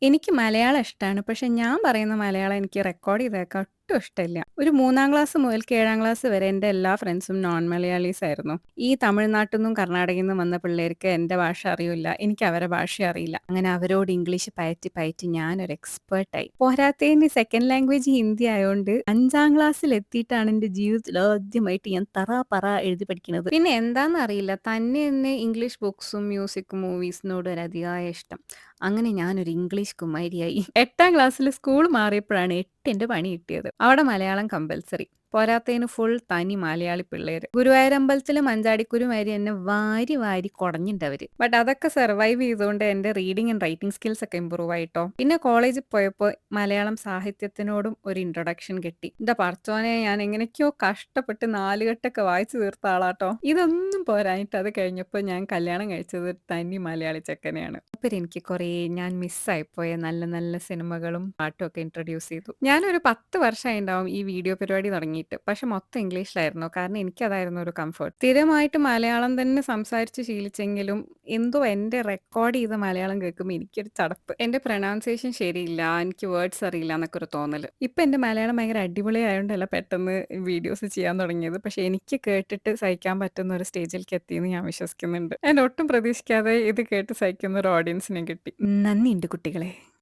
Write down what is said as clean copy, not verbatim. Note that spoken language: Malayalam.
എനിക്ക് മലയാളം ഇഷ്ടാണ്. പക്ഷെ ഞാൻ പറയുന്ന മലയാളം എനിക്ക് റെക്കോർഡ് ചെയ്ത് കേൾക്കാൻ ഒട്ടും ഇഷ്ടല്ല. ഒരു 3-ാം ക്ലാസ് മുതൽക്ക് 7-ാം ക്ലാസ് വരെ എന്റെ എല്ലാ ഫ്രണ്ട്സും നോൺ മലയാളീസ് ആയിരുന്നു. ഈ തമിഴ്നാട്ടിൽ നിന്നും കർണാടകയിൽ നിന്നും വന്ന പിള്ളേർക്ക് എന്റെ ഭാഷ അറിയൂല്ല. എനിക്ക് അവരെ ഭാഷ അറിയില്ല. അങ്ങനെ അവരോട് ഇംഗ്ലീഷ് പയറ്റി പയറ്റി ഞാനൊരു എക്സ്പേർട്ടായി. പോരാത്തതിന് സെക്കൻഡ് ലാംഗ്വേജ് ഹിന്ദി ആയോണ്ട് 5-ാം ക്ലാസ്സിൽ എത്തിയിട്ടാണ് എന്റെ ജീവിതത്തിൽ ആദ്യമായിട്ട് ഞാൻ തറ പറ എഴുതി പഠിക്കുന്നത്. പിന്നെ എന്താന്നറിയില്ല തന്നെ ഇംഗ്ലീഷ് ബുക്സും, മ്യൂസിക്കും, മൂവീസിനോട് ഒരു അതിയായ ഇഷ്ടം. അങ്ങനെ ഞാനൊരു ഇംഗ്ലീഷ് കുമാരിയായി. 8-ാം ക്ലാസ്സിൽ സ്കൂൾ മാറിയപ്പോഴാണ് 8ന്റെ പണി കിട്ടിയത്. അവിടെ മലയാളം കമ്പൽസറി. പോരാത്തതിന് ഫുൾ തനി മലയാളി പിള്ളേര്. ഗുരുവായൂരമ്പലത്തില് മഞ്ചാടിക്കുരുമാരി എന്നെ വാരി വാരി കൊടഞ്ഞിണ്ടവര്. ബട്ട് അതൊക്കെ സർവൈവ് ചെയ്തുകൊണ്ട് എന്റെ റീഡിംഗ് ആൻഡ് റൈറ്റിംഗ് സ്കിൽസ് ഒക്കെ ഇമ്പ്രൂവ് ആയിട്ടോ. പിന്നെ കോളേജിൽ പോയപ്പോൾ മലയാളം സാഹിത്യത്തിനോടും ഒരു ഇൻട്രൊഡക്ഷൻ കിട്ടി. എന്റെ പടച്ചോനെ, ഞാൻ എങ്ങനെയൊക്കെയോ കഷ്ടപ്പെട്ട് 4 കെട്ടൊക്കെ വായിച്ചു തീർത്ത ആളാട്ടോ. ഇതൊന്നും പോരാഞ്ഞിട്ട് അത് കഴിഞ്ഞപ്പോൾ ഞാൻ കല്യാണം കഴിച്ചത് ഒരു തനി മലയാളി ചെക്കനെയാണ്. മൂപ്പര് എനിക്ക് കുറേ ഞാൻ മിസ്സായിപ്പോയ നല്ല നല്ല സിനിമകളും പാട്ടും ഒക്കെ ഇൻട്രൊഡ്യൂസ് ചെയ്തു. ഞാനൊരു 10 വർഷമായിണ്ടാവും ഈ വീഡിയോ പരിപാടി തുടങ്ങിയിട്ട്. പക്ഷെ മൊത്തം ഇംഗ്ലീഷിലായിരുന്നു. കാരണം എനിക്കതായിരുന്നു ഒരു കംഫർട്ട്. സ്ഥിരമായിട്ട് മലയാളം തന്നെ സംസാരിച്ച് ശീലിച്ചെങ്കിലും എന്തോ എന്റെ റെക്കോർഡ് ചെയ്ത മലയാളം കേൾക്കുമ്പോൾ എനിക്കൊരു ചടപ്പ്. എന്റെ പ്രൊനൗൺസിയേഷൻ ശരിയില്ല, എനിക്ക് വേർഡ്സ് അറിയില്ല എന്നൊക്കെ ഒരു തോന്നല്. ഇപ്പൊ എന്റെ മലയാളം ഭയങ്കര അടിപൊളിയായോണ്ടല്ല പെട്ടെന്ന് വീഡിയോസ് ചെയ്യാൻ തുടങ്ങിയത്. പക്ഷെ എനിക്ക് കേട്ടിട്ട് സഹിക്കാൻ പറ്റുന്ന ഒരു സ്റ്റേജിലേക്ക് എത്തിയെന്ന് ഞാൻ വിശ്വസിക്കുന്നുണ്ട്. ഞാൻ ഒട്ടും പ്രതീക്ഷിക്കാതെ ഇത് കേട്ട് സഹിക്കുന്ന ഒരു ഓഡിയൻസിനെ കിട്ടി. നന്ദിയുണ്ട് കുട്ടികളെ.